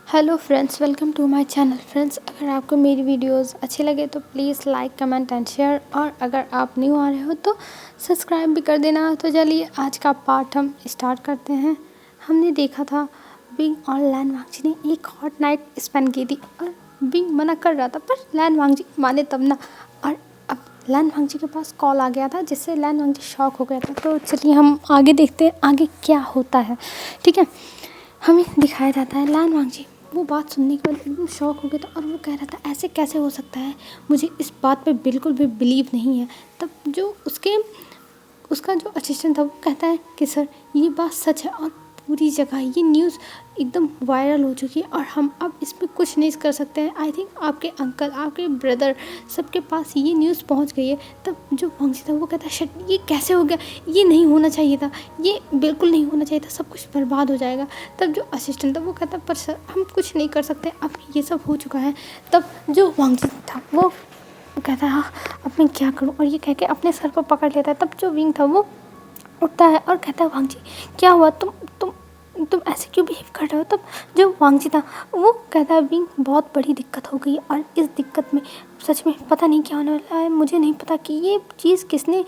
Hello friends, welcome to my channel. Friends, अगर आपको मेरी वीडियोस अच्छी लगे तो please like comment and share, और अगर आप न्यू आ रहे हो तो सब्सक्राइब भी कर देना। तो चलिए आज का पार्ट हम स्टार्ट करते हैं। हमने देखा था विंग और लैन वांगजी ने एक हॉट नाइट स्पेंड की थी और विंग मना कर रहा था, पर लैन वांगजी माने तब ना। और अब लैन वांगजी के पास कॉल आ गया था जिससे लैन वांगजी शॉक हो गया था। तो चलिए हम आगे देखते हैं आगे क्या होता है। ठीक है, हमें दिखाया जाता है लैन वांगजी वो बात सुनने के बाद एकदम शॉक हो गया था और वो कह रहा था ऐसे कैसे हो सकता है, मुझे इस बात पे बिल्कुल भी बिलीव नहीं है। तब जो उसका जो असिस्टेंट था वो कहता है कि सर ये बात सच है और पूरी जगह ये न्यूज़ एकदम वायरल हो चुकी है और हम अब इसमें कुछ नहीं कर सकते हैं। आई थिंक आपके अंकल, आपके ब्रदर, सबके पास ये न्यूज़ पहुंच गई है। तब जो वांगजी था वो कहता है शिट, ये कैसे हो गया, ये नहीं होना चाहिए था, ये बिल्कुल नहीं होना चाहिए था, सब कुछ बर्बाद हो जाएगा। तब जो असिस्टेंट था वो कहता पर सर हम कुछ नहीं कर सकते, अब ये सब हो चुका है। तब जो वांगजी था वो कहता है हाँ अब मैं क्या करूँ, और ये कह के अपने सर पर पकड़ लेता है। तब जो विंग था वो उठता है और कहता है वांगजी क्या हुआ, तुम ऐसे क्यों बिहेव कर रहे हो। तब जो वांगजी था वो कहता है विंग बहुत बड़ी दिक्कत हो गई है और इस दिक्कत में सच में पता नहीं क्या होने वाला है। मुझे नहीं पता कि ये चीज़ किसने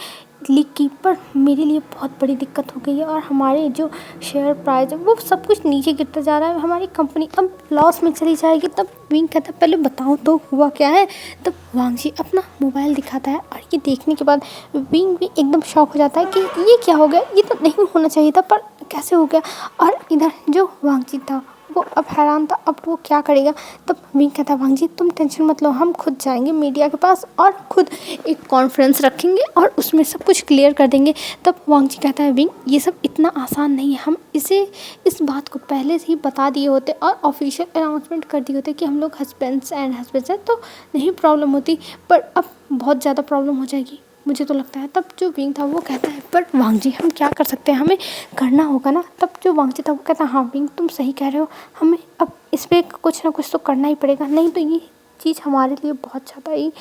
लीक की, पर मेरे लिए बहुत बड़ी दिक्कत हो गई है और हमारे जो शेयर प्राइस है वो सब कुछ नीचे गिरता जा रहा है, हमारी कंपनी अब लॉस में चली जाएगी। तब विंग कहता है पहले बताओ तो हुआ क्या है। तब वांगजी अपना मोबाइल दिखाता है और ये देखने के बाद विंग भी एकदम शॉक हो जाता है कि ये क्या हो गया, ये तो नहीं होना चाहिए था, पर कैसे हो गया। और इधर जो वांगजी था वो अब हैरान था, अब वो क्या करेगा। तब विंग कहता वांगजी तुम टेंशन मत लो, हम खुद जाएंगे मीडिया के पास और खुद एक कॉन्फ्रेंस रखेंगे और उसमें सब कुछ क्लियर कर देंगे। तब वांगजी कहता है विंग ये सब इतना आसान नहीं है, हम इस बात को पहले से ही बता दिए होते और ऑफिशियल अनाउंसमेंट कर दिए होते कि हम लोग हस्बैंड्स हैं तो नहीं प्रॉब्लम होती, पर अब बहुत ज़्यादा प्रॉब्लम हो जाएगी मुझे तो लगता है। तब जो विंग था वो कहता है पर वांगजी हम क्या कर सकते हैं, हमें करना होगा ना। तब जो वांगजी था वो कहता है हाँ विंग तुम सही कह रहे हो, हमें अब इस पर कुछ ना कुछ तो करना ही पड़ेगा, नहीं तो ये चीज़ हमारे लिए बहुत ज़्यादा ही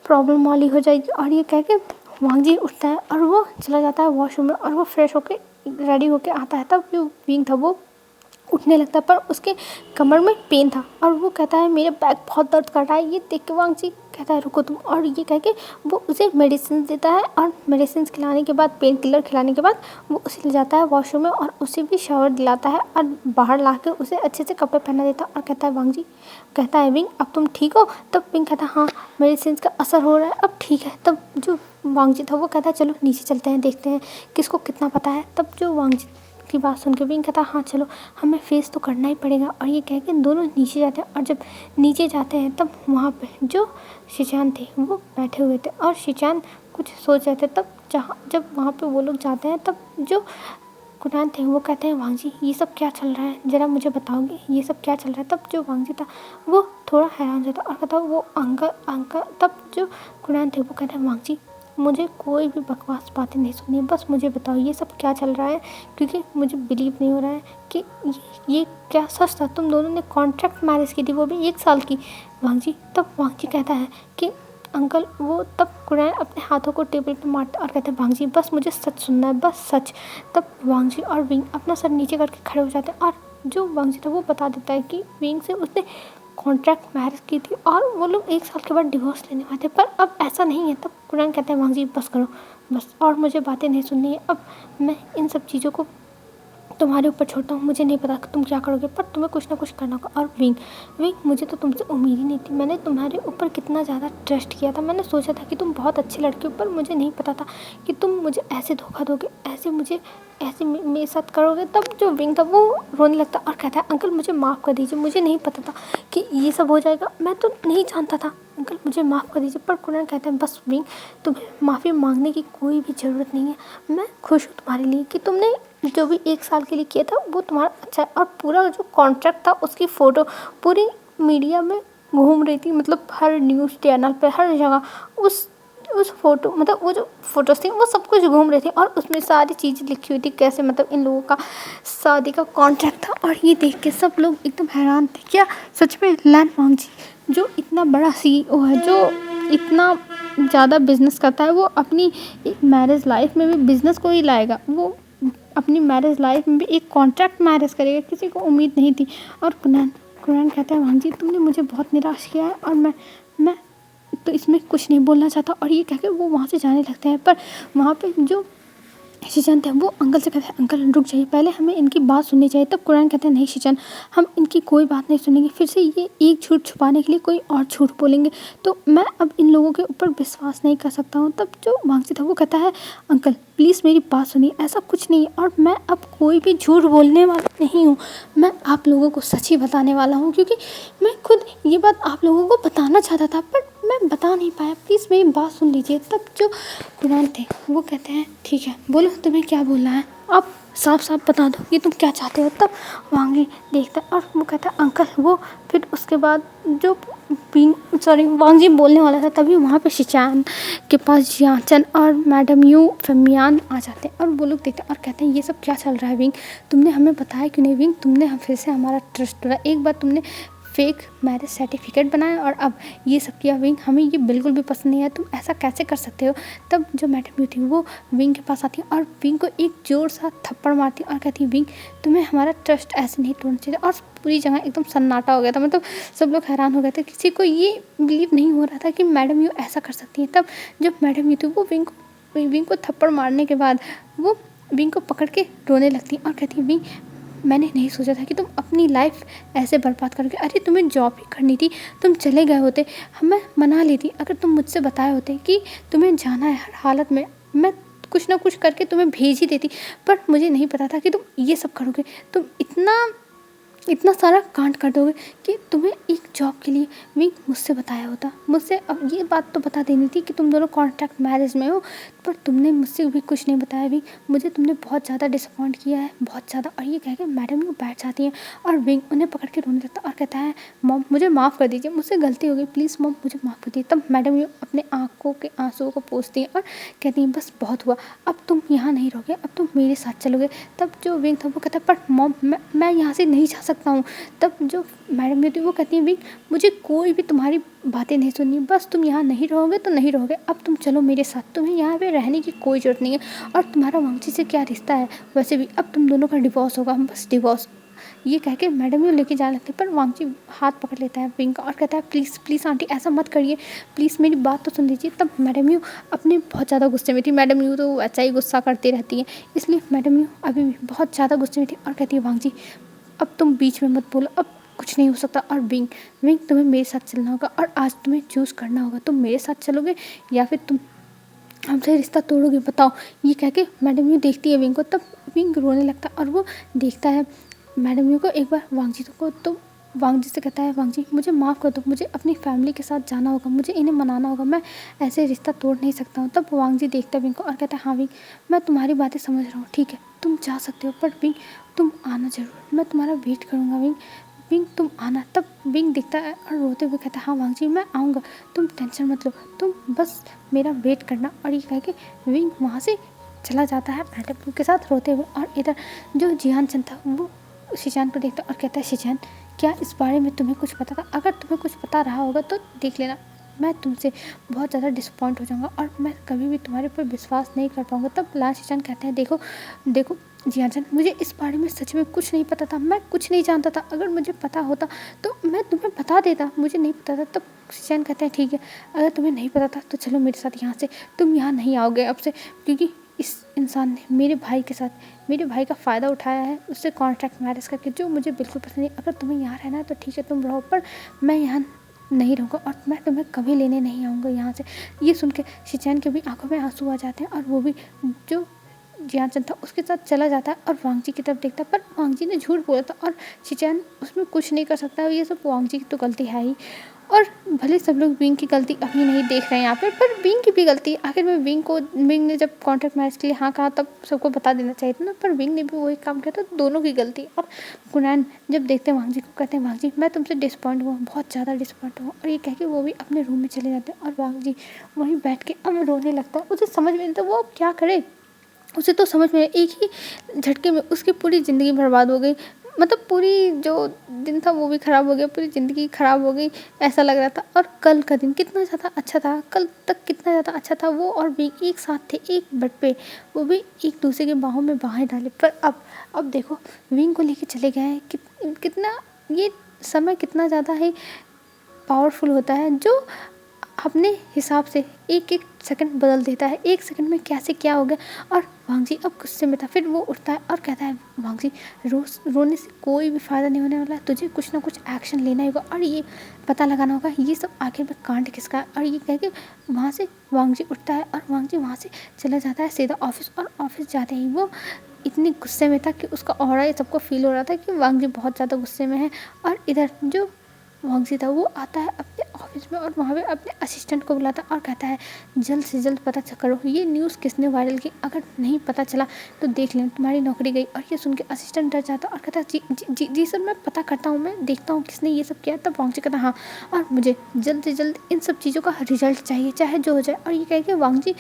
प्रॉब्लम वाली हो जाएगी। और ये कह के वांगजी उठता है और वो चला जाता है वॉशरूम में और वो फ्रेश होके रेडी होके आता है। तब जो विंग था वो उठने लगता है पर उसके कमर में पेन था और वो कहता है मेरे बैक बहुत दर्द कर रहा है। ये देख के वांगजी कहता है रुको तुम, और ये कह के वो उसे मेडिसिन देता है और मेडिसिन खिलाने के बाद, पेन किलर खिलाने के बाद वो उसे ले जाता है वॉशरूम में और उसे भी शावर दिलाता है और बाहर ला के उसे अच्छे से कपड़े पहना देता है और कहता है वांगजी, कहता है विंग अब तुम ठीक हो। तब विंग कहता है हाँ मेडिसिन का असर हो रहा है, अब ठीक है। तब जो वांगजी था वो कहता है चलो नीचे चलते हैं, देखते हैं किसको कितना पता है। तब जो वांगजी की बात सुन के विंग कहता हाँ चलो हमें फेस तो करना ही पड़ेगा, और ये कह के दोनों नीचे जाते हैं। और जब नीचे जाते हैं तब वहाँ पे जो शिचान थे वो बैठे हुए थे और शिचान कुछ सोच रहे थे। तब जब वहाँ पे वो लोग जाते हैं तब जो कुनान थे वो कहते हैं वांगजी ये सब क्या चल रहा है, ज़रा मुझे बताओगे ये सब क्या चल रहा है। तब जो वांगजी था वो थोड़ा हैरान था और कहता वो अंकल। तब जो कुनान थे वो कहते हैं वांगजी मुझे कोई भी बकवास बातें नहीं सुननी, बस मुझे बताओ ये सब क्या चल रहा है, क्योंकि मुझे बिलीव नहीं हो रहा है कि ये क्या सच था। तुम दोनों ने कॉन्ट्रैक्ट मैरिज की थी, वो भी 1 साल की। वांगजी तब वांगजी कहता है कि अंकल वो, तब कुरैन अपने हाथों को टेबल पर मारता और कहते हैं वांगजी बस मुझे सच सुनना है, बस सच। तब वांगजी और विंग अपना सर नीचे करके खड़े हो जाते हैं और जो वांगजी था वो बता देता है कि विंग से उसने कॉन्ट्रैक्ट मैरिज की थी और वो लोग 1 साल के बाद डिवोर्स लेने वाले थे, पर अब ऐसा नहीं है। तब कुरान कहते हैं वांगजी बस करो बस, और मुझे बातें नहीं सुननी है, अब मैं इन सब चीज़ों को तुम्हारे ऊपर छोड़ता हूँ, मुझे नहीं पता तुम क्या करोगे, पर तुम्हें कुछ ना कुछ करना होगा। और विंग मुझे तो तुमसे उम्मीद ही नहीं थी, मैंने तुम्हारे ऊपर कितना ज़्यादा ट्रस्ट किया था, मैंने सोचा था कि तुम बहुत अच्छे लड़के हो, पर मुझे नहीं पता था कि तुम मुझे ऐसे धोखा दोगे, ऐसे मेरे साथ करोगे। तब जो विंग था वो रोने लगता और कहता है अंकल मुझे माफ़ कर दीजिए, मुझे नहीं पता था कि ये सब हो जाएगा, मैं तो नहीं जानता था, अंकल मुझे माफ़ कर दीजिए। पर कुरान कहता है बस विंग तुम्हें माफ़ी मांगने की कोई भी ज़रूरत नहीं है, मैं खुश हूँ तुम्हारे लिए कि तुमने जो भी 1 साल के लिए किया था वो तुम्हारा अच्छा है। और पूरा जो कॉन्ट्रैक्ट था उसकी फ़ोटो पूरी मीडिया में घूम रही थी, मतलब हर न्यूज़ चैनल पे हर जगह उस फोटो, मतलब वो जो फोटोज थी वो सब कुछ घूम रही थी और उसमें सारी चीज़ें लिखी हुई थी कैसे मतलब इन लोगों का शादी का कॉन्ट्रैक्ट था। और ये देख के सब लोग एकदम हैरान थे, क्या सच में लैन वांगजी जो इतना बड़ा सीईओ है, जो इतना ज़्यादा बिजनेस करता है, वो अपनी मैरिज लाइफ में भी बिजनेस को ही लाएगा, वो अपनी मैरिज लाइफ में भी एक कॉन्ट्रैक्ट मैरिज करेगा, किसी को उम्मीद नहीं थी। और कुरैन कहता है वांग जी तुमने मुझे बहुत निराश किया है और मैं तो इसमें कुछ नहीं बोलना चाहता, और ये कह के वो वहाँ से जाने लगते हैं। पर वहाँ पे जो शीचन थे वो अंकल से कहते हैं अंकल रुक जाइए, पहले हमें इनकी बात सुननी चाहिए। तब कुरैन कहते हैं नहीं शीचन, हम इनकी कोई बात नहीं सुनेंगे, फिर से ये एक झूठ छुपाने के लिए कोई और झूठ बोलेंगे, तो मैं अब इन लोगों के ऊपर विश्वास नहीं कर सकता हूँ। तब जो वांगजी था वो कहता है अंकल प्लीज़ मेरी बात सुनिए, ऐसा कुछ नहीं है और मैं अब कोई भी झूठ बोलने वाला नहीं हूँ, मैं आप लोगों को सच ही बताने वाला हूँ, क्योंकि मैं खुद ये बात आप लोगों को बताना चाहता था पर मैं बता नहीं पाया, प्लीज़ मेरी बात सुन लीजिए। तब जो कुरैन थे वो कहते हैं ठीक है बोलो तुम्हें क्या बोलना है, आप साफ साफ बता दो कि तुम क्या चाहते हो। तब वांगी देखता है और वो कहता है अंकल वो, फिर उसके बाद जो वांगी बोलने वाला था तभी वहाँ पे शिचान के पास जियाचन और मैडम यू फेमियान आ जाते हैं और वो लोग देखते हैं और कहते हैं ये सब क्या चल रहा है विंग, तुमने हमें बताया क्यों नहीं विंग, तुमने हम फिर से हमारा ट्रस्ट तोड़ा, एक बार तुमने फेक मैरिज सर्टिफिकेट बनाया और अब ये सब किया विंग, हमें ये बिल्कुल भी पसंद नहीं है, तुम ऐसा कैसे कर सकते हो। तब जो मैडम यू थी वो विंग के पास आती है और विंग को एक जोर सा थप्पड़ मारती है और कहती है विंग तुम्हें हमारा ट्रस्ट ऐसे नहीं तोड़ना चाहिए। और पूरी जगह एकदम सन्नाटा हो गया था, मतलब सब लोग हैरान हो गए थे, किसी को ये बिलीव नहीं हो रहा था कि मैडम यू ऐसा कर सकती हैं। तब जब मैडम यू थी वो विंग को थप्पड़ मारने के बाद वो विंग को पकड़ के रोने लगती और कहती है विंग मैंने नहीं सोचा था कि तुम अपनी लाइफ ऐसे बर्बाद करोगे, अरे तुम्हें जॉब ही करनी थी, तुम चले गए होते, हमें मना लेती, अगर तुम मुझसे बताए होते कि तुम्हें जाना है हर हालत में, मैं कुछ ना कुछ करके तुम्हें भेज ही देती, पर मुझे नहीं पता था कि तुम ये सब करोगे, तुम इतना सारा कांड कर दोगे कि तुम्हें एक जॉब के लिए भी मुझसे बताया होता, मुझसे अब ये बात तो बता देनी थी कि तुम दोनों कॉन्ट्रैक्ट मैरिज में हो, पर तुमने मुझसे भी कुछ नहीं बताया भी, मुझे तुमने बहुत ज़्यादा डिसअपॉइंट किया है, बहुत ज़्यादा। और ये कह के मैडम यू बैठ जाती हैं और विंग उन्हें पकड़ के रोने लगता और कहता है मॉम मुझे माफ़ कर दीजिए, मुझसे गलती हो गई, प्लीज़ मॉम मुझे माफ़ कर दीजिए। तब मैडम यू अपने आँखों के आंसुओं को पोंछती हैं और कहती हैं बस बहुत हुआ, अब तुम यहाँ नहीं रहोगे, अब तुम मेरे साथ चलोगे। तब जो विंग था वो कहता है पर मॉम मैं यहाँ से नहीं जा सकता हूँ। तब जो मैडम यू थी वो कहती है विंग मुझे कोई भी तुम्हारी बातें नहीं सुननी, बस तुम यहाँ नहीं रहोगे तो नहीं रहोगे, अब तुम चलो मेरे साथ, तुम्हें यहाँ पे रहने की कोई ज़रूरत नहीं है, और तुम्हारा वांगजी से क्या रिश्ता है, वैसे भी अब तुम दोनों का डिवोर्स होगा, हम बस डिवोर्स। ये कह के मैडम यू लेके जाने लगते पर वांगजी हाथ पकड़ लेता है विंग का और कहता है प्लीज़ प्लीज़ आंटी ऐसा मत करिए, प्लीज़ मेरी बात तो सुन लीजिए। तब मैडम यू अपने बहुत ज़्यादा गुस्से में थी, मैडम यू तो अच्छा ही गुस्सा करती रहती है, इसलिए मैडम यू अभी भी बहुत ज़्यादा गुस्से में थी और कहती है वांगजी अब तुम बीच में मत बोलो, अब कुछ नहीं हो सकता, और विंग तुम्हें मेरे साथ चलना होगा और आज तुम्हें चूज़ करना होगा, तुम मेरे साथ चलोगे या फिर तुम हमसे रिश्ता तोड़ोगे, बताओ। ये कह के मैडम यू देखती है विंग को, तब विंग रोने लगता और वो देखता है मैडम यू को एक बार वांगजी को, तो वांगजी से कहता है वांगजी मुझे माफ़ कर दो, मुझे अपनी फैमिली के साथ जाना होगा, मुझे इन्हें मनाना होगा, मैं ऐसे रिश्ता तोड़ नहीं सकता हूँ। तब वांगजी देखता है विंग को और कहता है हाँ विंग मैं तुम्हारी बातें समझ रहा हूँ, ठीक है तुम जा सकते हो, पर विंग तुम आना ज़रूर, मैं तुम्हारा वेट करूँगा विंग तुम आना। तब विंग दिखता है और रोते हुए कहता है हाँ वांगजी मैं आऊँगा, तुम टेंशन मत लो, तुम बस मेरा वेट करना। और ये कह के विंग वहाँ से चला जाता है मैडम के साथ रोते हुए। और इधर जो जियान था वो शीचान को देखता और कहता है शीचान क्या इस बारे में तुम्हें कुछ पता था, अगर तुम्हें कुछ पता रहा होगा तो देख लेना, मैं तुमसे बहुत ज़्यादा डिसअपॉइंट हो जाऊँगा और मैं कभी भी तुम्हारे ऊपर विश्वास नहीं कर पाऊँगा। तब लाल शीचान कहते हैं देखो जियान मुझे इस बारे में सच में कुछ नहीं पता था, मैं कुछ नहीं जानता था, अगर मुझे पता होता तो मैं तुम्हें बता देता, मुझे नहीं पता था। तब शीचान कहते हैं ठीक है अगर तुम्हें नहीं पता था तो चलो मेरे साथ यहाँ से, तुम यहाँ नहीं आओगे अब से, क्योंकि इस इंसान ने मेरे भाई के साथ मेरे भाई का फ़ायदा उठाया है, उससे कॉन्ट्रैक्ट मैरिज करके, जो मुझे बिल्कुल पसंद नहीं। अगर तुम्हें यहाँ रहना है तो ठीक है तुम रहो, पर मैं यहाँ नहीं रहूँगा और मैं तुम्हें कभी लेने नहीं आऊँगा यहाँ से। ये सुन के शीचान के भी आंखों में आंसू आ जाते हैं और वो भी जो जियान था उसके साथ चला जाता है और वांगजी की तरफ देखता है, पर वांगजी ने झूठ बोला था और शीचान उसमें कुछ नहीं कर सकता, ये सब वांगजी की तो गलती है ही। और भले सब लोग विंग की गलती अभी नहीं देख रहे हैं यहाँ पर विंग की भी गलती है। आखिर में विंग ने जब कॉन्ट्रैक्ट मैच के लिए हाँ कहा तब सबको बता देना चाहिए था ना, पर विंग ने भी वही काम किया, तो दोनों की गलती। और कुरैन जब देखते हैं वांगजी को कहते हैं वांगजी मैं तुमसे डिसअपॉइंट हुआ, बहुत ज़्यादा डिसअपॉइंट हुआ, और ये कह के वो भी अपने रूम में चले जाते हैं और वांगजी वहीं बैठ के अब रोने लगता है। उसे समझ में नहीं आता वो अब क्या करे, उसे तो समझ में एक ही झटके में उसकी पूरी ज़िंदगी बर्बाद हो गई, मतलब पूरी जो दिन था वो भी ख़राब हो गया, पूरी ज़िंदगी ख़राब हो गई ऐसा लग रहा था। और कल का दिन कितना ज़्यादा अच्छा था, कल तक कितना ज़्यादा अच्छा था, वो और भी एक साथ थे एक बेड पे, वो भी एक दूसरे के बाहों में बाहें डाले। पर अब देखो विंग को लेके चले गए हैं, कितना ये समय कितना ज़्यादा ही पावरफुल होता है, जो अपने हिसाब से एक एक सेकंड बदल देता है। एक सेकंड में कैसे क्या हो गया। और वांगजी अब गुस्से में था। फिर वो उठता है और कहता है वांगजी, रोने से कोई भी फ़ायदा नहीं होने वाला, तुझे कुछ ना कुछ एक्शन लेना ही होगा और ये पता लगाना होगा ये सब आखिर में कांड किसका है। और ये कह के वहाँ से वांगजी उठता है और वांगजी वहाँ से चला जाता है सीधा ऑफिस। और ऑफिस जाते ही वो इतनी गुस्से में था कि उसका ऑरा ये सबको फील हो रहा था कि वांगजी बहुत ज़्यादा गुस्से में है। और इधर जो वांगजी था वो आता है अपने ऑफिस में और वहाँ पे अपने असिस्टेंट को बुलाता है और कहता है जल्द से जल्द पता करो ये न्यूज़ किसने वायरल की, अगर नहीं पता चला तो देख लें तुम्हारी नौकरी गई। और ये सुन के असिस्टेंट डर जाता और कहता है जी जी जी जी सर, मैं पता करता हूँ, मैं देखता हूँ किसने ये सब किया। तब वांगजी कहता हाँ, और मुझे जल्द से जल्द इन सब चीज़ों का रिजल्ट चाहिए, चाहे जो हो जाए। और ये कह के वांगजी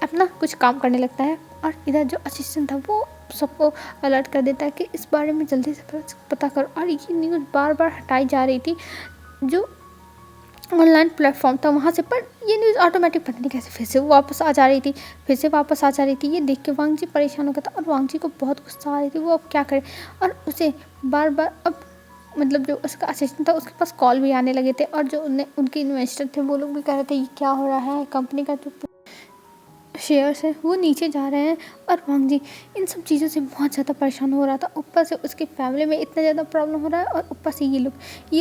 अपना कुछ काम करने लगता है। और इधर जो असिस्टेंट था वो सबको अलर्ट कर देता है कि इस बारे में जल्दी से पता करो। और ये न्यूज़ बार बार हटाई जा रही थी जो ऑनलाइन प्लेटफॉर्म था वहाँ से, पर ये न्यूज़ ऑटोमेटिक पता नहीं कैसे फिर से वापस आ जा रही थी। ये देख के वांगजी परेशान हो गया था और वांगजी को बहुत गुस्सा आ रही थी, वो अब क्या करे। और उसे बार बार अब मतलब जो उसका असिस्टेंट था उसके पास कॉल भी आने लगे थे। और जो उनके इन्वेस्टर थे वो लोग भी कह रहे थे ये क्या हो रहा है, कंपनी का जो शेयर्स है वो नीचे जा रहे हैं। और वांगजी इन सब चीज़ों से बहुत ज़्यादा परेशान हो रहा था। ऊपर से उसकी फैमिली में इतना ज़्यादा प्रॉब्लम हो रहा है और ऊपर से ये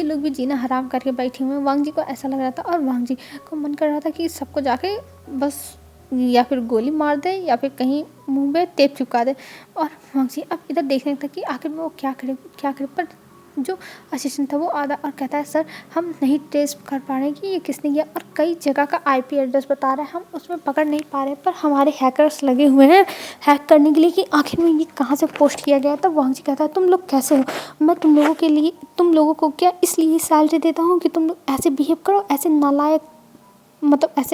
लोग भी जीना हराम करके बैठे हुए हैं। वांगजी को ऐसा लग रहा था और वांगजी को मन कर रहा था कि सबको जाके बस या फिर गोली मार दे या फिर कहीं मुंह में टेप चिपका दे। और वांगजी अब इधर देखने था कि आखिर में वो क्या करे। पर जो असिस्टेंट था वो आधा और कहता है सर हम नहीं ट्रेस कर पा रहे हैं कि ये किसने किया, और कई जगह का आईपी एड्रेस बता रहा है, हम उसमें पकड़ नहीं पा रहे, पर हमारे हैकर्स लगे हुए हैं हैक करने के लिए कि आखिर में ये कहाँ से पोस्ट किया गया। तब वांगजी कहता है तुम लोग कैसे हो, मैं तुम लोगों को क्या इसलिए सैलरी देता हूँ कि तुम लोग ऐसे बिहेव करो, ऐसे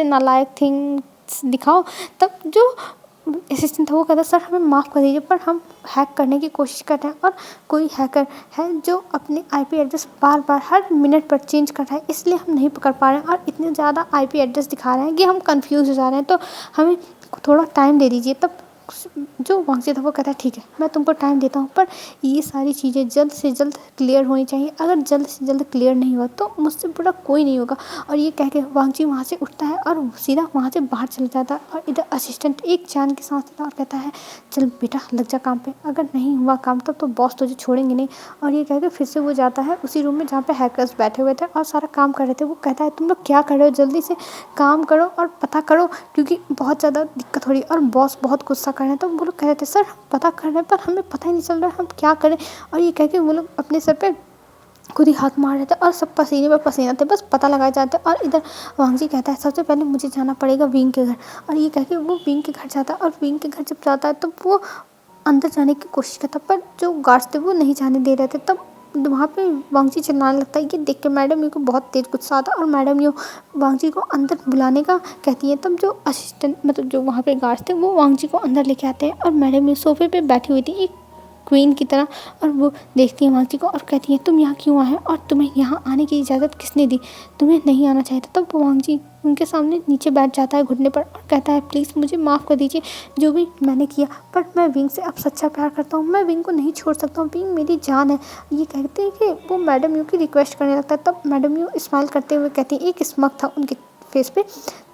नालायक थिंग्स दिखाओ। तब जो असिस्टेंट था वो कहता सर हमें माफ़ कर दीजिए, पर हम हैक करने की कोशिश कर रहे हैं और कोई हैकर है जो अपने आईपी एड्रेस बार बार हर मिनट पर चेंज कर रहा है, इसलिए हम नहीं पकड़ पा रहे हैं और इतने ज़्यादा आईपी एड्रेस दिखा रहे हैं कि हम कंफ्यूज हो जा रहे हैं, तो हमें थोड़ा टाइम दे दीजिए। तब जो वांगजी था वो कहता है ठीक है मैं तुमको टाइम देता हूँ, पर ये सारी चीज़ें जल्द से जल्द क्लियर होनी चाहिए, अगर जल्द से जल्द क्लियर नहीं हुआ तो मुझसे बुरा कोई नहीं होगा। और ये कह के वांगजी वहाँ से उठता है और सीधा वहाँ से बाहर चला जाता है। और इधर असिस्टेंट एक जान के सांस लेता और कहता है चल बेटा लग जा काम पे, अगर नहीं हुआ काम तब तो बॉस तुझे छोड़ेंगे नहीं। और ये कह के फिर से वो जाता है उसी रूम में जहाँ पे हैकर्स बैठे हुए थे और सारा काम कर रहे थे। वो कहता है तुम लोग क्या कर रहे हो, जल्दी से काम करो और पता करो क्योंकि बहुत ज़्यादा दिक्कत हो रही है और बॉस बहुत गुस्सा कर रहे हैं। तो वो लोग कह रहे थे सर हम पता कर रहे हैं पर हमें पता ही नहीं चल रहा है हम क्या करें। और ये कह के वो लोग अपने सर पे खुद ही हाथ मार रहे थे और सब पसीने पर पसीना थे, बस पता लगाए जाते। और इधर वांगजी कहता है सबसे पहले मुझे जाना पड़ेगा विंग के घर। और ये कह के वो विंग के घर जाता है और विंग के घर जब जाता है तो वो अंदर जाने की कोशिश करता, पर जो गार्ड्स थे वो नहीं जाने दे रहे थे। तब वहाँ पे वांगजी चिल्लाने लगता है, ये देख के मैडम यू को बहुत तेज़ गुस्सा आता और मैडम यू वांगजी को अंदर बुलाने का कहती है। तब जो असिस्टेंट मतलब जो वहाँ पे गार्ड्स थे वो वांगजी को अंदर लेके आते हैं और मैडम यू सोफे पे बैठी हुई थी एक क्वीन की तरह। और वो देखती है वांगजी को और कहती है तुम यहाँ क्यों आए और तुम्हें यहाँ आने की इजाज़त किसने दी, तुम्हें नहीं आना चाहिए था। तब वो वांगजी उनके सामने नीचे बैठ जाता है घुटने पर और कहता है प्लीज़ मुझे माफ़ कर दीजिए जो भी मैंने किया, पर मैं विंग से अब सच्चा प्यार करता हूँ, मैं विंग को नहीं छोड़ सकता हूँ, विंग मेरी जान है। ये कहते हैं कि वो मैडम यू की रिक्वेस्ट करने लगता है। तब मैडम यू स्माइल करते हुए कहती है, एक स्मग था उनके फेस पे।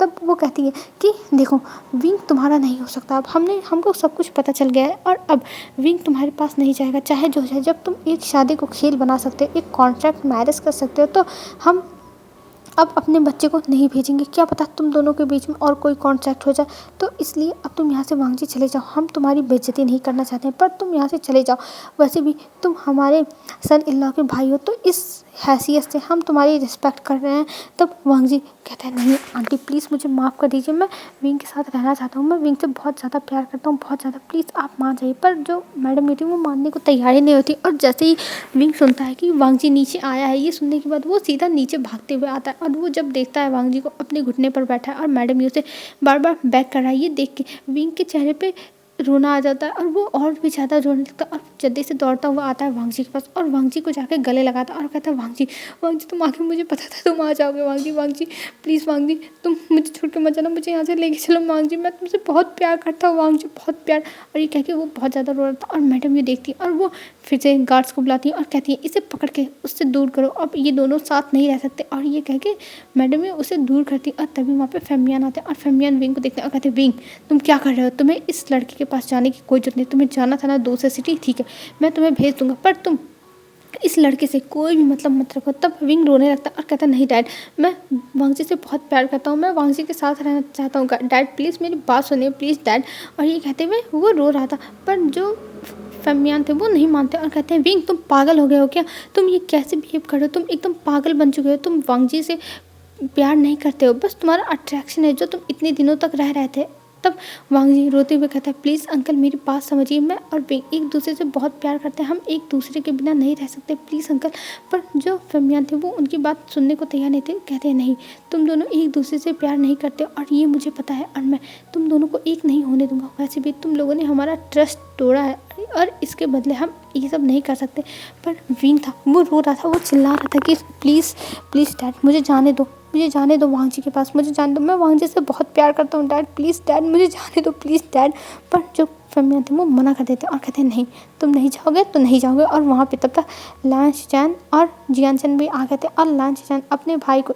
तब वो कहती है कि देखो विंग तुम्हारा नहीं हो सकता, अब हमको सब कुछ पता चल गया है और अब विंग तुम्हारे पास नहीं जाएगा चाहे जो हो जाए। जब तुम एक शादी को खेल बना सकते हो, एक कॉन्ट्रैक्ट मैरिज कर सकते हो, तो हम अब अपने बच्चे को नहीं भेजेंगे, क्या पता तुम दोनों के बीच में और कोई कॉन्ट्रैक्ट हो जाए। तो इसलिए अब तुम यहाँ से वांगजी चले जाओ, हम तुम्हारी बेइज्जती नहीं करना चाहते हैं पर तुम यहाँ से चले जाओ। वैसे भी तुम हमारे सन इन लॉ के भाई हो, तो इस हैसियत से हम तुम्हारी रिस्पेक्ट कर रहे हैं। तब वांगजी कहता है नहीं आंटी प्लीज़ मुझे माफ़ कर दीजिए, मैं विंग के साथ रहना चाहता हूँ, मैं विंग से बहुत ज़्यादा प्यार करता हूँ, बहुत ज़्यादा, प्लीज़ आप मान जाइए। पर जो मैडम मीटिंग वो मानने को तैयार ही नहीं होती। और जैसे ही विंग सुनता है कि वांगजी नीचे आया है, ये सुनने के बाद वो सीधा नीचे भागते हुए आता है और वो जब देखता है वांगजी को अपने घुटने पर बैठा है और मैडम यू से बार बार बैक कर रहा है, ये देख के विंग के चेहरे पे रोना आ जाता है और वो और भी ज़्यादा रोने लगता है और जल्दी से दौड़ता हुआ आता है वांग जी के पास और वांग जी को जाके गले लगाता है और कहता है वांग जी तुम आके, मुझे पता था तुम आ जाओगे वांग जी प्लीज़ वांग जी तुम मुझे छोड़ के मत जाना, मुझे यहाँ से लेके चलो वांग जी, मैं तुमसे बहुत प्यार करता हूँ वांग जी, बहुत प्यार। और ये कह के वो बहुत ज़्यादा रो रहा था और मैडम ये देखती है और वो फिर से गार्ड्स को बुलाती है और कहती है इसे पकड़ के उससे दूर करो, अब ये दोनों साथ नहीं रह सकते। और ये कह के मैडम ये उसे दूर करती है और तभी वहाँ पे फेमियान आते हैं और फेमियान विंग को देखते हैं और कहते हैं विंग तुम क्या कर रहे हो, तुम्हें इस लड़के के पास जाने की कोई जरूरत नहीं, तुम्हें जाना था ना दूसरी सिटी, ठीक है मैं तुम्हें भेज दूंगा, पर तुम इस लड़के से कोई भी मतलब मत रखो। तब विंग रोने लगता है और कहता नहीं डैड, मैं वांगजी से बहुत प्यार करता हूँ, मैं वांगजी के साथ रहना चाहता हूँ डैड, प्लीज़ मेरी बात सुनिए प्लीज़ डैड। और ये कहते हुए वो रो रहा था पर जो फेमियान थे वो नहीं मानते और कहते हैं विंग तुम पागल हो गए हो क्या, तुम ये कैसे बिहेव कर रहे हो, तुम एकदम पागल बन चुके हो, तुम वांगजी से प्यार नहीं करते हो, बस तुम्हारा अट्रैक्शन है जो तुम इतने दिनों तक रह रहे थे। तब वांग जी रोते हुए कहता है प्लीज़ अंकल मेरी बात समझिए, मैं और विंग एक दूसरे से बहुत प्यार करते हैं, हम एक दूसरे के बिना नहीं रह सकते प्लीज़ अंकल। पर जो फेमियान थे वो उनकी बात सुनने को तैयार नहीं थे, कहते हैं नहीं तुम दोनों एक दूसरे से प्यार नहीं करते और ये मुझे पता है और मैं तुम दोनों को एक नहीं होने दूंगा, वैसे भी तुम लोगों ने हमारा ट्रस्ट तोड़ा है और इसके बदले हम ये सब नहीं कर सकते। पर विंग था वो रो रहा था, वो चिल्ला रहा था कि प्लीज़ प्लीज़ डैड मुझे जाने दो, मुझे जाने दो वांग जी के पास, मुझे जाने दो, मैं वांग जी से बहुत प्यार करता हूँ डैड, प्लीज़ डैड मुझे जाने दो प्लीज़ डैड। पर जो फेमियान थे वो मना कर देते और कहते हैं नहीं तुम नहीं जाओगे तो नहीं जाओगे। और वहाँ पे तब तक लान शिचैन और जियान चैन भी आ गए थे और लान शिचैन अपने भाई को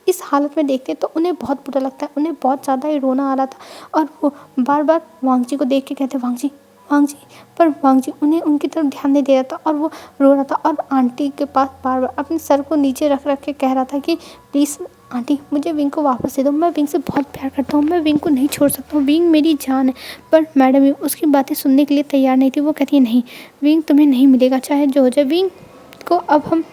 इस हालत में देखते तो उन्हें बहुत बुरा लगता है, उन्हें बहुत ज़्यादा ही रोना आ रहा था और वो बार बार वांग जी को देख के कहते वांग जी वांग जी, पर वांग जी उन्हें उनकी तरफ ध्यान नहीं दे रहा था और वो रो रहा था और आंटी के पास बार बार अपने सर को नीचे रख रख के कह रहा था कि प्लीज़ आंटी मुझे विंग को वापस दे दो, मैं विंग से बहुत प्यार करता हूँ, मैं विंग को नहीं छोड़ सकता हूँ, विंग मेरी जान है। पर मैडम भी उसकी बातें सुनने के लिए तैयार नहीं थी, वो कहती है नहीं विंग तुम्हें नहीं मिलेगा चाहे जो हो जाए, विंग को अब हम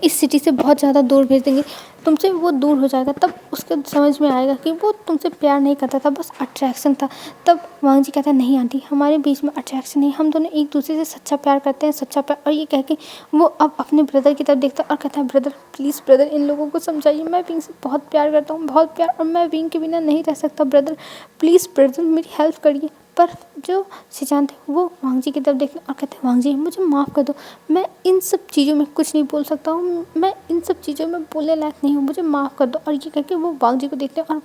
इस सिटी से बहुत ज़्यादा दूर भेज देंगे, तुमसे वो दूर हो जाएगा, तब उसके समझ में आएगा कि वो तुमसे प्यार नहीं करता था, बस अट्रैक्शन था। तब वांग जी कहता है नहीं आंटी हमारे बीच में अट्रैक्शन नहीं, हम दोनों एक दूसरे से सच्चा प्यार करते हैं, सच्चा प्यार। और ये कह के वो अब अपने ब्रदर की तरफ देखता है और कहता है ब्रदर प्लीज़ ब्रदर इन लोगों को समझाइए, मैं विंग से बहुत प्यार करता हूँ, बहुत प्यार, और मैं विंग के बिना नहीं रह सकता ब्रदर, प्लीज़ ब्रदर मेरी हेल्प करिए। पर जो शिजान थे वो वांग जी की तरफ देखते और कहते हैं वांग जी मुझे माफ़ कर दो, मैं इन सब चीज़ों में कुछ नहीं बोल सकता हूँ, मैं इन सब चीज़ों में बोलने लायक नहीं हूँ, मुझे माफ़ कर दो। और ये कह के वो वांग जी को देखते हैं और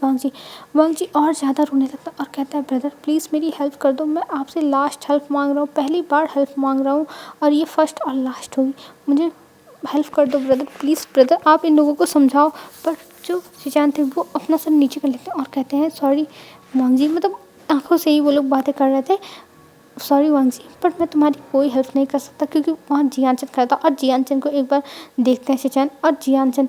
वांग जी और ज़्यादा रोने लगता और कहता है ब्रदर प्लीज़ मेरी हेल्प कर दो, मैं आपसे लास्ट हेल्प मांग रहा हूँ, पहली बार हेल्प मांग रहा हूँ और ये फर्स्ट और लास्ट होगी, मुझे हेल्प कर दो ब्रदर, प्लीज़ ब्रदर आप इन लोगों को समझाओ। पर जो शिजान थे वो अपना सर नीचे कर लेते हैं और कहते हैं सॉरी वांग जी, मतलब आंखों से ही वो लोग बातें कर रहे थे, सॉरी वांग जी पर मैं तुम्हारी कोई हेल्प नहीं कर सकता, क्योंकि वहाँ जियानचन खड़ा था और जियानचन को एक बार देखते हैं शिचान और जियानचन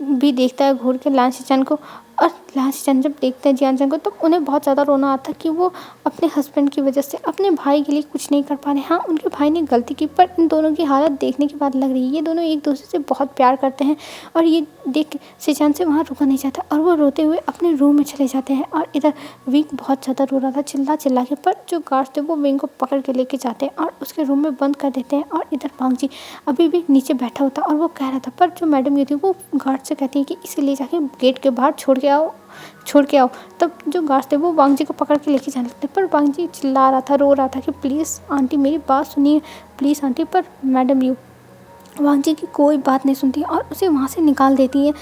भी देखता है घूर के लान शिचान को। और लान शिचान जब देखते हैं जियानचन को तो उन्हें बहुत ज़्यादा रोना आता है कि वो अपने हस्बैंड की वजह से अपने भाई के लिए कुछ नहीं कर पा रहे। हाँ उनके भाई ने गलती की पर इन दोनों की हालत देखने के बाद लग रही है ये दोनों एक दूसरे से बहुत प्यार करते हैं। और ये देख के शिचान से वहाँ रुका नहीं जाता और वो रोते हुए अपने रूम में चले जाते हैं। और इधर विंग बहुत ज़्यादा रो रहा था चिल्ला चिल्ला के, पर जो गार्ड्स थे वो विंग को पकड़ के लेके जाते हैं और उसके रूम में बंद कर देते हैं। और इधर वांग जी अभी भी नीचे बैठा होता और वो कह रहा था, पर जो मैडम ये थी वो गार्ड से कहती है कि इसे ले जाके गेट के बाहर छोड़ के आओ। तब जो गार्ड्स थे वो वांग जी को पकड़ के लेके जाने लगते, पर वांग जी चिल्ला रहा था रो रहा था कि प्लीज़ आंटी मेरी बात सुनिए प्लीज़ आंटी। पर मैडम यू वांग जी की कोई बात नहीं सुनती और उसे वहाँ से निकाल देती है।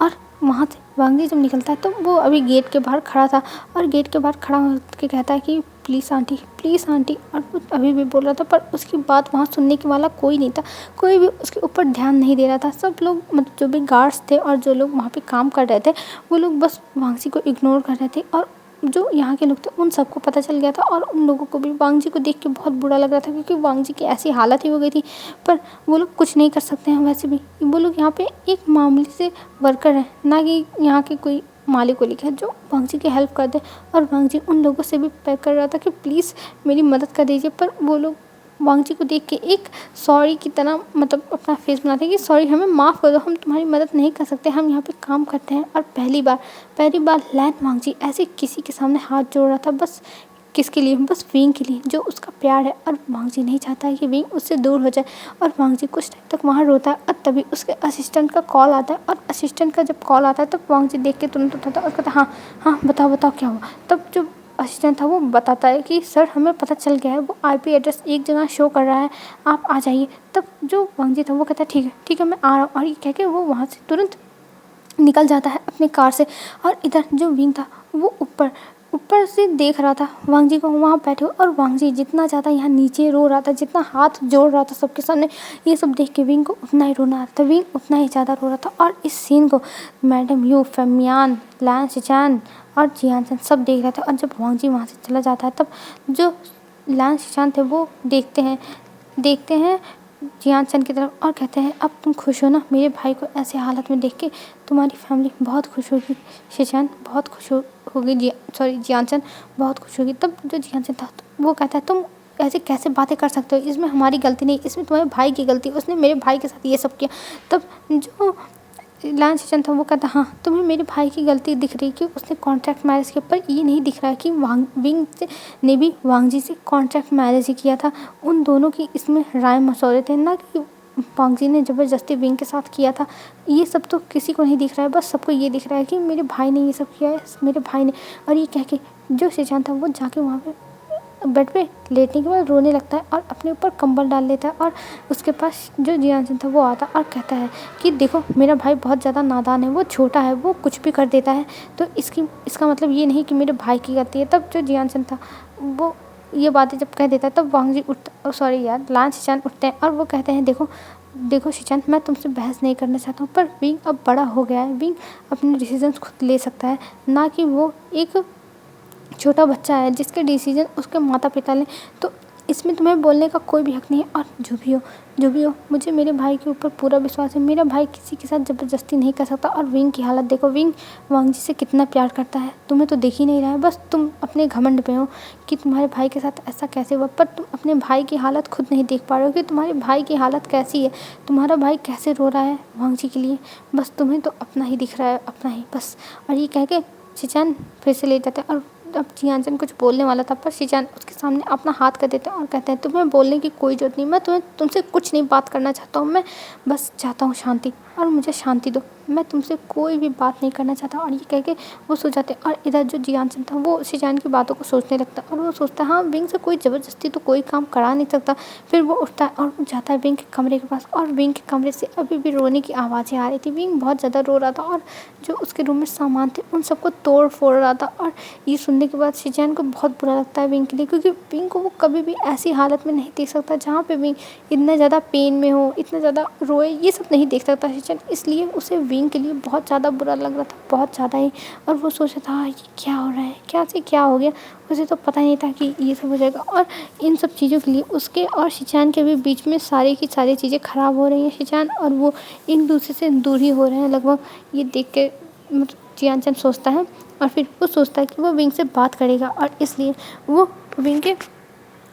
और वहाँ से वांग जी जब निकलता है तो वो अभी गेट के बाहर खड़ा था और गेट के बाहर खड़ा होकर कहता है कि प्लीज़ आंटी, और वो अभी भी बोल रहा था पर उसकी बात वहाँ सुनने के वाला कोई नहीं था, कोई भी उसके ऊपर ध्यान नहीं दे रहा था। सब लोग मतलब जो भी गार्ड्स थे और जो लोग वहाँ पे काम कर रहे थे वो लोग बस वांग जी को इग्नोर कर रहे थे। और जो यहाँ के लोग थे उन सबको पता चल गया था और उन लोगों को भी वांग जी को देख के बहुत बुरा लग रहा था, क्योंकि वांग जी की ऐसी हालत ही हो गई थी। पर वो लोग कुछ नहीं कर सकते हैं, वैसे भी वो लोग यहाँ पे एक मामूली से वर्कर हैं, ना कि यहाँ के कोई मालिक को लिखा है जो वांग जी की हेल्प कर दे। और वांग जी उन लोगों से भी पैक कर रहा था कि प्लीज़ मेरी मदद कर दीजिए। पर वो लोग वांग जी को देख के एक सॉरी की तरह मतलब अपना फेस बनाते हैं कि सॉरी हमें माफ़ कर दो, हम तुम्हारी मदद नहीं कर सकते, हम यहाँ पे काम करते हैं। और पहली बार लैन वांग जी ऐसे किसी के सामने हाथ जोड़ रहा था, बस किसके लिए, बस विंग के लिए जो उसका प्यार है। और वांग जी नहीं चाहता है कि विंग उससे दूर हो जाए। और वांग जी कुछ टाइम तक वहाँ रोता है और तभी उसके असिस्टेंट का कॉल आता है। और असिस्टेंट का जब कॉल आता है तब वांग जी देख के तुरंत उठाता है और कहता है हाँ बताओ क्या हुआ। तब जो असिस्टेंट था वो बताता है कि सर हमें पता चल गया है, वो आईपी एड्रेस एक जगह शो कर रहा है, आप आ जाइए। तब जो वांग जी था वो कहता है ठीक है मैं आ रहा हूँ, और ये कह के वो वहाँ से तुरंत निकल जाता है अपनी कार से। और इधर जो विंग था वो ऊपर ऊपर से देख रहा था वांग जी को वहाँ बैठे हुए, और वांग जी जितना ज़्यादा यहाँ नीचे रो रहा था, जितना हाथ जोड़ रहा था सबके सामने, ये सब देख के विंग को उतना ही रोना आ रहा था, विंग उतना ही ज़्यादा रो रहा था। और इस सीन को मैडम यू, फेमियान, लैन शिचान और जियानसन सब देख रहे थे। और जब वांग जी वहाँ से चला जाता है तब जो लैन शिचान थे वो देखते हैं जियानसन की तरफ और कहते हैं अब तुम खुश हो ना, मेरे भाई को ऐसे हालत में देख के तुम्हारी फैमिली बहुत खुश होगी, शिचान बहुत खुश होगी, जियानसन बहुत खुश होगी। तब जो जियानसन था वो कहता है तुम ऐसे कैसे बातें कर सकते हो, इसमें हमारी गलती नहीं, इसमें तुम्हारे भाई की गलती, उसने मेरे भाई के साथ ये सब किया। तब जो लैन शिचन था वो कहता हाँ तुम्हें मेरे भाई की गलती दिख रही कि उसने कॉन्ट्रैक्ट मैरिज किया, पर ये नहीं दिख रहा है कि विंग ने भी वांग जी से कॉन्ट्रैक्ट मैरिज ही किया था। उन दोनों की इसमें राय मशवरे थे, ना कि वांग जी ने ज़बरदस्ती विंग के साथ किया था। ये सब तो किसी को नहीं दिख रहा है, बस सबको ये दिख रहा है कि मेरे भाई ने ये सब किया है, मेरे भाई ने। और ये कह के जो शिचान था वो जाके वहाँ पे बेड पे लेटने के बाद रोने लगता है और अपने ऊपर कंबल डाल लेता है। और उसके पास जो जियानसन था वो आता और कहता है कि देखो मेरा भाई बहुत ज़्यादा नादान है, वो छोटा है, वो कुछ भी कर देता है, तो इसका मतलब ये नहीं कि मेरे भाई की गलती है। तब जो जियानसन था वो ये बातें जब कह देता है तब वांग जी लैन शिचान उठते हैं और वो कहते हैं देखो शिचान, मैं तुमसे बहस नहीं करना चाहता हूँ, पर विंग अब बड़ा हो गया है, विंग अपने डिसीजंस खुद ले सकता है, ना कि वो एक छोटा बच्चा है जिसके डिसीजन उसके माता पिता लें। तो इसमें तुम्हें बोलने का कोई भी हक नहीं है। और जो भी हो मुझे मेरे भाई के ऊपर पूरा विश्वास है, मेरा भाई किसी के साथ ज़बरदस्ती नहीं कर सकता। और विंग की हालत देखो, विंग वांग जी से कितना प्यार करता है, तुम्हें तो देख ही नहीं रहा है, बस तुम अपने घमंड पे हो कि तुम्हारे भाई के साथ ऐसा कैसे हुआ, पर तुम अपने भाई की हालत खुद नहीं देख पा रहे हो कि तुम्हारे भाई की हालत कैसी है, तुम्हारा भाई कैसे रो रहा है वांग जी के लिए, बस तुम्हें तो अपना ही दिख रहा है, अपना ही बस। और ये कह के शिचान फिर से ले जाते हैं। और अब जियानसन कुछ बोलने वाला था पर शिचान उसके सामने अपना हाथ कर देते हैं और कहते हैं तुम्हें बोलने की कोई ज़रूरत नहीं, मैं तुमसे कुछ नहीं बात करना चाहता हूँ, मैं बस चाहता हूँ शांति, और मुझे शांति दो, मैं तुमसे कोई भी बात नहीं करना चाहता। और ये कह के वो सो जाते हैं। और इधर जो जियानसन था वो शिचान की बातों को सोचने लगता है और वो सोचता है हाँ विंग से कोई ज़बरदस्ती तो कोई काम करा नहीं सकता। फिर वो उठता है और जाता है विंग के कमरे के पास, और विंग के कमरे से अभी भी रोने की आवाज़ें आ रही थी। विंग बहुत ज़्यादा रो रहा था और जो उसके रूम में सामान थे उन सबको तोड़ फोड़ रहा था। और ये सुनने के बाद शिचान को बहुत बुरा लगता है विंग के लिए, क्योंकि विंग को वो कभी भी ऐसी हालत में नहीं देख सकता जहाँ पे विंग इतना ज़्यादा पेन में हो, इतना ज़्यादा रोए, ये सब नहीं देख सकता शिचान। इसलिए उसे विंग के लिए बहुत ज़्यादा बुरा लग रहा था, बहुत ज़्यादा ही। और वो सोच रहा था ये क्या हो रहा है, क्या से क्या हो गया, उसे तो पता नहीं था कि ये सब हो जाएगा। और इन सब चीज़ों के लिए उसके और शिचान के भी बीच में सारी की सारी चीज़ें ख़राब हो रही हैं। शिचान और वो एक दूसरे से दूर ही हो रहे हैं लगभग। ये देख के जियानसन सोचता है और फिर वो सोचता है कि वो विंग से बात करेगा, और इसलिए वो विंग के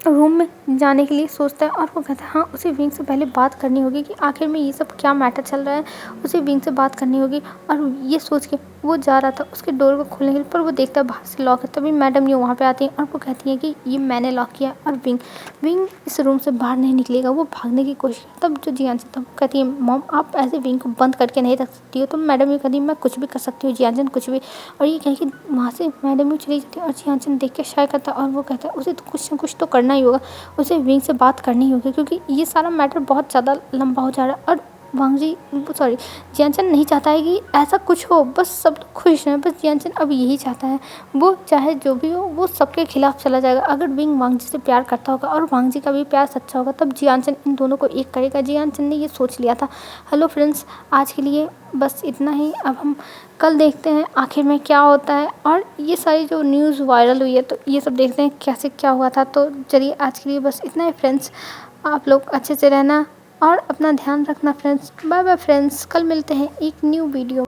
रूम में जाने के लिए सोचता है। और वो कहता है हाँ उसे विंग से पहले बात करनी होगी कि आखिर में ये सब क्या मैटर चल रहा है, उसे विंग से बात करनी होगी। और ये सोच के वो जा रहा था उसके डोर को खोलने के लिए, पर वो देखता है बाहर से लॉक है। तभी मैडम ये वहाँ पे आती है और वो कहती है कि ये मैंने लॉक किया, और विंग इस रूम से बाहर नहीं निकलेगा, वो भागने की कोशिश। तब जो जियानसन था वो कहती है मॉम आप ऐसे विंग को बंद करके नहीं रख सकती हो। तो मैडम ये कहती है मैं कुछ भी कर सकती हूँ जियानसन, कुछ भी। और ये कह के वहाँ से मैडम ये चली जाती है और जियानसन देख के शाय करता है और वो कहता है उसे तो कुछ ना कुछ तो करना ही होगा, उसे विंग से बात करनी होगी, क्योंकि ये सारा मैटर बहुत ज़्यादा लंबा हो जा रहा है। और जियानसन नहीं चाहता है कि ऐसा कुछ हो, बस सब लोग खुश हैं, बस जियानसन अब यही चाहता है। वो चाहे जो भी हो वो सबके खिलाफ चला जाएगा। अगर विंग वांग जी से प्यार करता होगा और वांग जी का भी प्यार सच्चा होगा तब जियानसन इन दोनों को एक करेगा। जियानसन ने ये सोच लिया था। हेलो फ्रेंड्स, आज के लिए बस इतना ही। अब हम कल देखते हैं आखिर में क्या होता है, और ये सारी जो न्यूज़ वायरल हुई है तो ये सब देखते हैं कैसे क्या हुआ था। तो चलिए आज के लिए बस इतना ही फ्रेंड्स, आप लोग अच्छे से रहना और अपना ध्यान रखना फ्रेंड्स। बाय बाय फ्रेंड्स, कल मिलते हैं एक न्यू वीडियो।